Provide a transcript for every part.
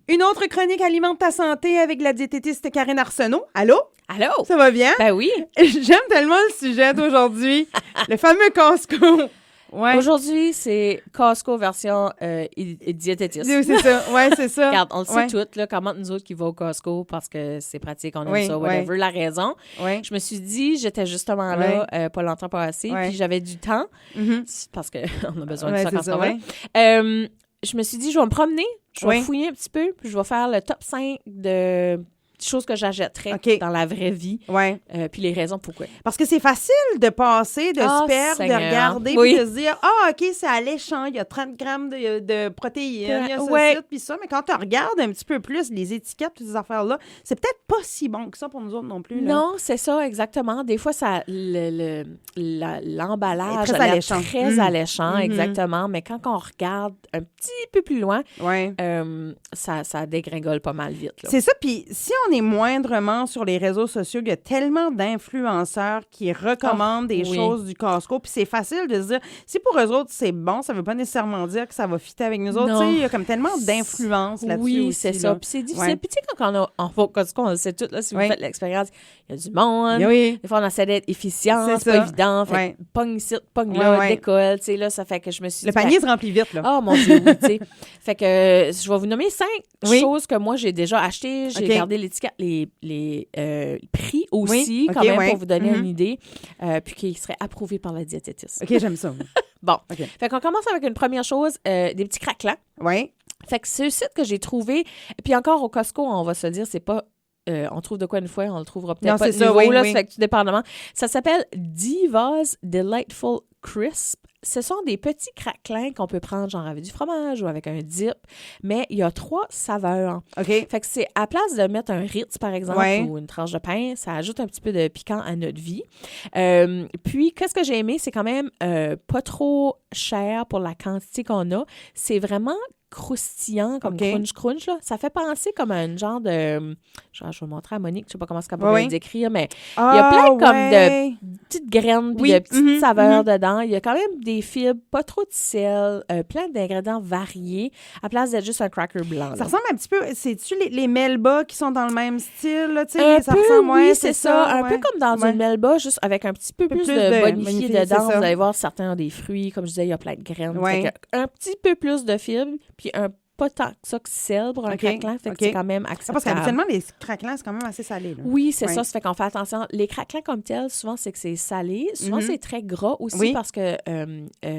Une autre chronique alimente ta santé avec la diététiste Karine Arsenault. Allô? Allô? Ça va bien? Ben oui. J'aime tellement le sujet d'aujourd'hui. Le fameux Costco. Ouais. Aujourd'hui, c'est Costco version diététiste. C'est ça. Ouais, c'est ça. Regarde, on le sait Ouais. toutes, là, comment nous autres qui va au Costco parce que c'est pratique, on aime Oui, ça, whatever, la raison. Ouais. Je me suis dit, j'étais justement là, pas longtemps passé, Ouais. puis j'avais du temps, Mhm. parce qu'on a besoin Ouais, de ça c'est quand ça, on va. ouais. Je me suis dit, je vais me promener, je vais Oui. fouiller un petit peu, puis je vais faire le top 5 de choses que j'achèterais OK. dans la vraie vie, Ouais. puis les raisons pourquoi. Parce que c'est facile de passer, de se perdre, Seigneur. de regarder, Oui. puis de se dire « Ah, OK, c'est alléchant, il y a 30 grammes de protéines, il y a Ouais. ça, puis ça. » Mais quand tu regardes un petit peu plus les étiquettes, toutes ces affaires-là, c'est peut-être pas si bon que ça pour nous autres non plus. Là. Non, c'est ça, exactement. Des fois, ça, l'emballage Très a l'air alléchant. très alléchant, Mhm. exactement. Mais quand on regarde un petit peu plus loin, Ouais. ça dégringole pas mal vite. Là. C'est ça, puis si on est moindrement sur les réseaux sociaux, il y a tellement d'influenceurs qui recommandent des oui. choses du Costco, puis c'est facile de se dire, si pour eux autres c'est bon, ça veut pas nécessairement dire que ça va fitter avec nous autres. Non. Tu sais, il y a comme tellement d'influence là-dessus Oui, aussi, c'est là. ça. Puis c'est difficile. Ouais. Puis tu sais, quand on va au Costco, on le sait tout, là, si vous Ouais. faites l'expérience, il y a du monde. Oui. Des fois, on essaie d'être efficient, C'est c'est ça. pas évident. Fait Ouais. que pogne ici, pogne là, Ouais. décolle. Tu sais, là, ça fait que je me suis Le dit, panier se remplit vite, là. oh mon Dieu, oui, tu sais. Fait que je vais vous nommer 5 Oui. choses que moi, j'ai déjà achetées. J'ai OK. regardé l'étiquette, les prix aussi, Oui. quand OK, même, ouais. pour vous donner Mhm. une idée. Puis qui serait approuvé par la diététiste. OK, j'aime ça. Bon. OK. Fait qu'on commence avec une première chose, des petits craquelins. Oui. Fait que c'est un site que j'ai trouvé. Puis encore au Costco, on va se le dire, c'est pas... on trouve de quoi une fois, on le trouvera peut-être Non, pas de c'est ça, nouveau, oui, là, oui. ça fait que tout dépendamment. Ça s'appelle Diva's Delightful Crisp. Ce sont des petits craquelins qu'on peut prendre genre avec du fromage ou avec un dip, mais il y a 3 saveurs. OK. Fait que c'est à place de mettre un Ritz, par exemple, Ouais. ou une tranche de pain, ça ajoute un petit peu de piquant à notre vie. Puis, qu'est-ce que j'ai aimé, c'est quand même pas trop cher pour la quantité qu'on a. C'est vraiment croustillant, comme OK. crunch, là. Ça fait penser comme à un genre de... Je vais montrer à Monique, je sais pas comment ça pourrait Oui. le décrire, mais Ah, il y a plein comme ouais. de petites graines puis Oui. de petites Mhm, saveurs mhm. dedans. Il y a quand même des fibres, pas trop de sel, plein d'ingrédients variés, à place d'être juste un cracker blanc. Ça là. ressemble un petit peu, c'est-tu les Melba qui sont dans le même style, là, tu sais, Un ça peu, ressemble, ouais, oui, c'est ça. Un ouais. peu comme dans Ouais. une Melba, juste avec un petit peu plus plus de de bonifié bonifié, dedans. c'est ça. Vous allez voir, certains ont des fruits. Comme je disais, il y a plein de graines. Ouais. Fait que un petit peu plus de fibres, puis pas tant que ça que sel pour un OK, craquelin. Fait que OK. c'est quand même Ah, parce acceptable. qu'habituellement, les craquelins, c'est quand même assez salé, là. Oui, c'est Ouais. ça. Ça fait qu'on fait attention. Les craquelins comme tels, souvent, c'est que c'est salé. Souvent, c'est très gras aussi Oui. parce que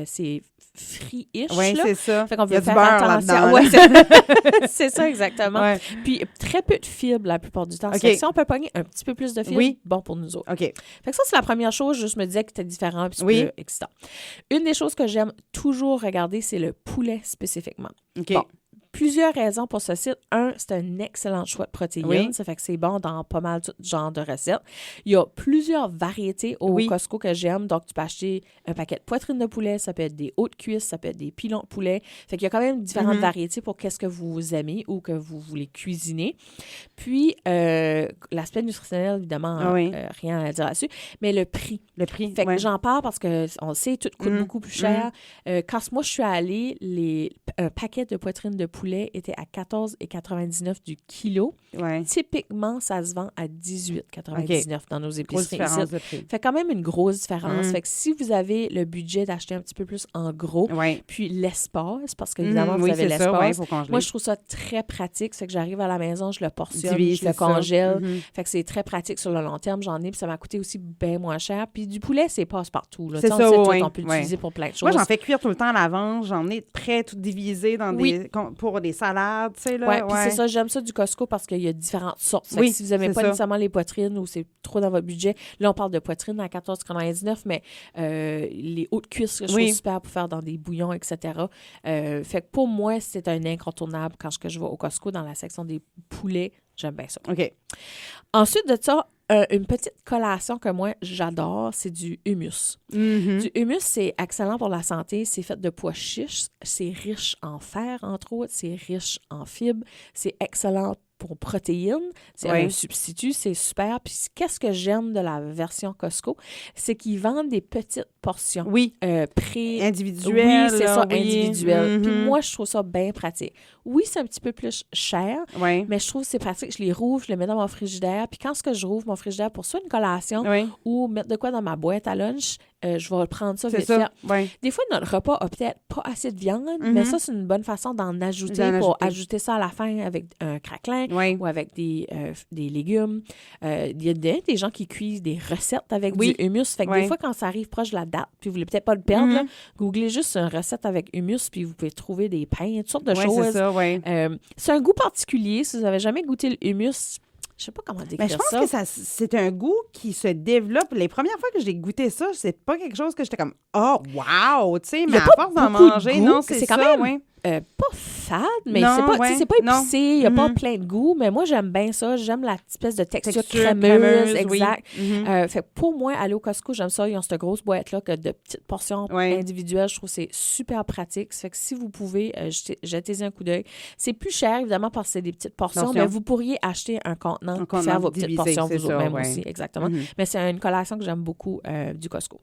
c'est frit-ish. Oui, là. c'est ça. Fait qu'on Il y a veut du faire beurre attention. là-dedans. Ouais, là. c'est ça, exactement. Ouais. Puis très peu de fibres la plupart du temps. Ça OK. fait que si on peut pogner un petit peu plus de fibres, Oui. bon pour nous autres. OK. Fait que ça, c'est la première chose. Je me disais que c'était différent, un petit Oui. peu excitant. Une des choses que j'aime toujours regarder, c'est le poulet spécifiquement. OK. Bon. Plusieurs raisons pour ce site. Un, c'est un excellent choix de protéines. Oui. Ça fait que c'est bon dans pas mal tout genre de recettes. Il y a plusieurs variétés au Oui. Costco que j'aime. Donc, tu peux acheter un paquet de poitrine de poulet, ça peut être des hauts de cuisse, ça peut être des pilons de poulet. Fait qu'il y a quand même différentes variétés pour qu'est-ce que vous aimez ou que vous voulez cuisiner. Puis, l'aspect nutritionnel, évidemment, Ah oui. rien à dire là-dessus. Mais le prix. Le prix, Fait que ouais. j'en parle parce qu'on le sait, tout coûte beaucoup plus cher. Quand moi, je suis allée, un paquet de poitrine de poulet était à 14,99 du kilo. Ouais. Typiquement, ça se vend à 18,99 dans nos Grosse épiceries. différence ici. de prix. Fait quand même une grosse différence. Fait que si vous avez le budget d'acheter un petit peu plus en gros, Ouais. puis l'espace, parce qu'évidemment, vous oui, avez c'est ça, ouais, l'espace. faut congeler. Moi, je trouve ça très pratique. C'est que j'arrive à la maison, je le portionne, Divise, je le c'est ça. congèle. Mhm. Fait que c'est très pratique sur le long terme. J'en ai, puis ça m'a coûté aussi bien moins cher. Puis du poulet, c'est passe-partout. Là. C'est Tu sais, ça, on le sait ouais, tout, on peut ouais. l'utiliser pour plein de choses. Moi, j'en fais cuire tout le temps à l'avance. J'en ai prêt tout divisé dans Oui. pour des salades, tu sais, là. Oui, puis c'est ça, j'aime ça du Costco parce qu'il y a différentes sortes. Fait Oui, que si vous n'aimez c'est pas ça. nécessairement les poitrines ou c'est trop dans votre budget, là, on parle de poitrine à 14,99, mais les hauts de cuisse, que je Oui. trouve super pour faire dans des bouillons, etc. Fait que pour moi, c'est un incontournable quand je vais au Costco dans la section des poulets. J'aime bien ça. OK. Ensuite de ça, une petite collation que moi, j'adore, c'est du hummus. Mhm. Du hummus, c'est excellent pour la santé. C'est fait de pois chiches. C'est riche en fer, entre autres. C'est riche en fibres. C'est excellent pour protéines. C'est un substitut, c'est super. Puis qu'est-ce que j'aime de la version Costco? C'est qu'ils vendent des petites portions. Oui. Oui, Individuelles. c'est ça, oui. individuelles. Puis moi, je trouve ça bien pratique. Oui, c'est un petit peu plus cher, mais je trouve que c'est pratique. Je les rouvre, je les mets dans mon frigidaire. Puis quand je rouvre mon frigidaire pour soit une collation ou mettre de quoi dans ma boîte à lunch, je vais prendre ça vite fait. Des fois, notre repas a peut-être pas assez de viande, mais ça, c'est une bonne façon d'en ajouter ajouter ça à la fin avec un craquelin ou avec des légumes. Il y a des gens qui cuisent des recettes avec du hummus. Fait que des fois, quand ça arrive proche de la date, puis vous voulez peut-être pas le perdre, là, googlez juste une recette avec hummus, puis vous pouvez trouver des pains, toutes sortes de choses. C'est ça, c'est un goût particulier. Si vous n'avez jamais goûté le hummus, je sais pas comment décrire ça. Mais je pense que c'est un goût qui se développe. Les premières fois que j'ai goûté ça, c'est pas quelque chose que j'étais comme « Oh, wow! » Tu sais, mais à force d'en manger, non, c'est quand ça, même pas fade, mais c'est pas épicé, il n'y a pas plein de goût, mais moi, j'aime bien ça. J'aime la espèce de texture crémeuse, exact. Fait que pour moi, aller au Costco, j'aime ça. Ils ont cette grosse boîte-là que de petites portions individuelles. Je trouve que c'est super pratique. Ça fait que si vous pouvez, jetez-y un coup d'œil. C'est plus cher, évidemment, parce que c'est des petites portions, mais vous pourriez acheter un contenant pour faire vos petites portions vous-même aussi. Exactement. Mais c'est une collation que j'aime beaucoup du Costco.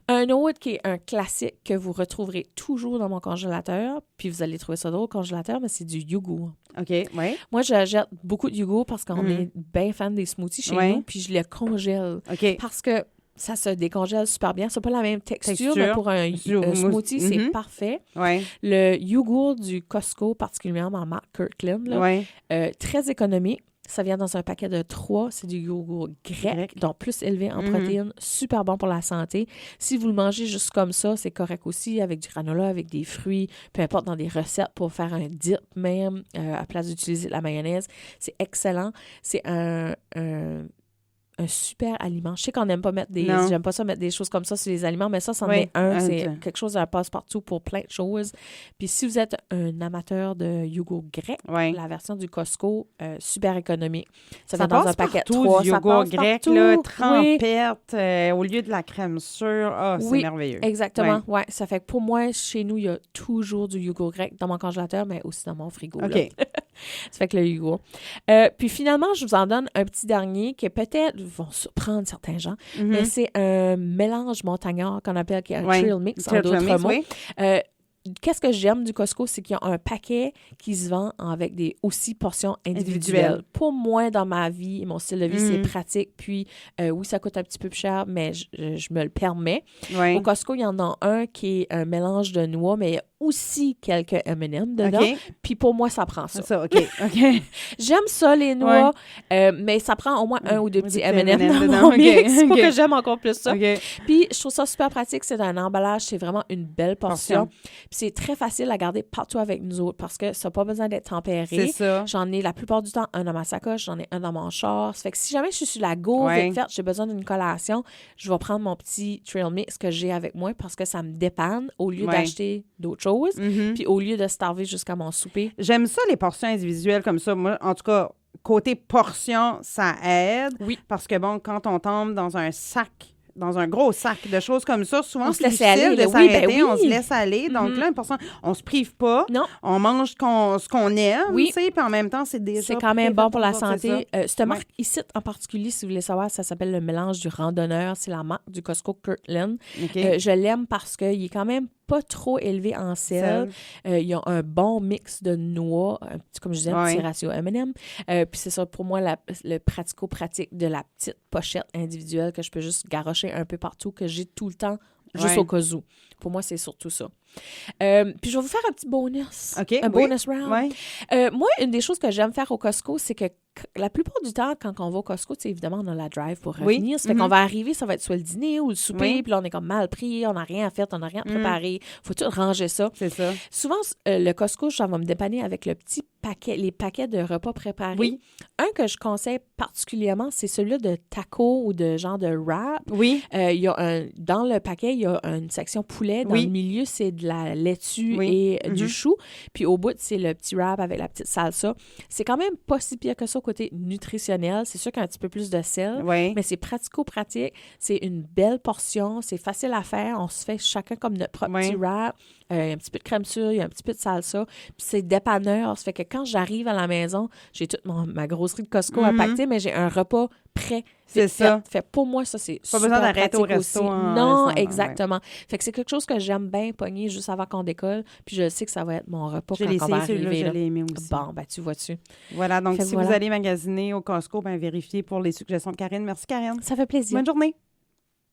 Un autre qui est un classique que vous retrouverez toujours dans mon congélateur, puis vous allez trouver ça drôle au congélateur, mais c'est du yogourt. OK, oui. Moi, j'achète beaucoup de yogourt parce qu'on est bien fan des smoothies chez nous, puis je le congèle. Parce que ça se décongèle super bien. C'est pas la même texture. Mais pour un smoothie, c'est parfait. Le yogourt du Costco, particulièrement marque Kirkland, là, très économique. Ça vient dans un paquet de 3. C'est du yogourt grec, donc plus élevé en protéines. Super bon pour la santé. Si vous le mangez juste comme ça, c'est correct aussi, avec du granola, avec des fruits, peu importe, dans des recettes pour faire un dip même, à place d'utiliser de la mayonnaise. C'est excellent. C'est un super aliment. Je sais qu'on n'aime pas mettre j'aime pas ça mettre des choses comme ça sur les aliments, mais ça, c'en est un. C'est quelque chose à passe-partout pour plein de choses. Puis si vous êtes un amateur de yogourt grec, la version du Costco, super économique. Ça va dans un paquet de 3. Du yogourt grec, là, trempette, au lieu de la crème sûre. C'est merveilleux. Exactement. Ouais. Ça fait que pour moi, chez nous, il y a toujours du yogourt grec dans mon congélateur, mais aussi dans mon frigo. Là. Ça fait que le yogourt. Puis finalement, je vous en donne un petit dernier qui est peut-être vont surprendre certains gens, mais c'est un mélange montagnard qu'on appelle un trail mix, en d'autres mots. Qu'est-ce que j'aime du Costco, c'est qu'il y a un paquet qui se vend avec des aussi portions individuelles. Pour moi, dans ma vie, mon style de vie, c'est pratique. Puis, oui, ça coûte un petit peu plus cher, mais je me le permets. Au Costco, il y en a un qui est un mélange de noix, mais il y a aussi quelques M&M dedans. Puis pour moi, ça prend ça. J'aime ça, les noix, mais ça prend au moins un ou deux petits M&M dans mon mix pour que j'aime encore plus ça. Puis je trouve ça super pratique. C'est un emballage, c'est vraiment une belle portion. Puis c'est très facile à garder partout avec nous autres parce que ça n'a pas besoin d'être tempéré. C'est ça. J'en ai la plupart du temps un dans ma sacoche, j'en ai un dans mon char. Ça fait que si jamais je suis sur la go, j'ai besoin d'une collation, je vais prendre mon petit trail mix que j'ai avec moi parce que ça me dépanne au lieu d'acheter d'autres choses. Puis au lieu de starver jusqu'à mon souper. J'aime ça, les portions individuelles comme ça. Moi, en tout cas, côté portion, ça aide. Oui. Parce que, bon, quand on tombe dans un gros sac de choses comme ça, souvent, on c'est difficile aller, de s'arrêter, on se laisse aller. Donc là, on se prive pas. Non. On mange ce qu'on aime, tu sais, puis en même temps, c'est déjà... C'est quand même bon pour la santé. Cette marque ici, en particulier, si vous voulez savoir, ça s'appelle le mélange du randonneur. C'est la marque du Costco Kirkland. Je l'aime parce qu'il est quand même pas trop élevé en sel. Il y a un bon mix de noix, comme je disais, un petit ratio M&M. Puis c'est ça, pour moi, le pratico-pratique de la petite pochette individuelle que je peux juste garrocher un peu partout, que j'ai tout le temps, juste au cas où. Pour moi, c'est surtout ça. Puis je vais vous faire un petit bonus. Un bonus round. Moi, une des choses que j'aime faire au Costco, c'est que la plupart du temps, quand on va au Costco, évidemment, on a la drive pour revenir. Ça fait qu'on va arriver, ça va être soit le dîner ou le souper, puis là, on est comme mal pris, on n'a rien fait, on n'a rien préparé. Faut tout ranger ça. C'est ça. Souvent, le Costco, ça va me dépanner avec les paquets de repas préparés. Un que je conseille particulièrement, c'est celui de tacos ou de genre de wrap. Dans le paquet, il y a une section poulet. Dans le milieu, c'est de la laitue et du chou. Puis au bout, c'est le petit wrap avec la petite salsa. C'est quand même pas si pire que ça côté nutritionnel. C'est sûr qu'il y a un petit peu plus de sel, mais c'est pratico-pratique. C'est une belle portion. C'est facile à faire. On se fait chacun comme notre propre petit wrap. il y a un petit peu de crème sûre, il y a un petit peu de salsa, puis c'est dépanneur. Ça fait que quand j'arrive à la maison, j'ai toute ma grosserie de Costco à pacter, mais j'ai un repas prêt. C'est ça. Fait pour moi, ça, c'est pas super besoin d'arrêter au pratique resto. aussi. Non, exactement. Fait que c'est quelque chose que j'aime bien pogner juste avant qu'on décolle, puis je sais que ça va être mon repas quand on va arriver. Je l'ai aimé aussi. Bon, ben tu vois-tu. Voilà, donc si vous allez magasiner au Costco, ben vérifiez pour les suggestions de Karine. Merci, Karine. Ça fait plaisir. Bonne journée.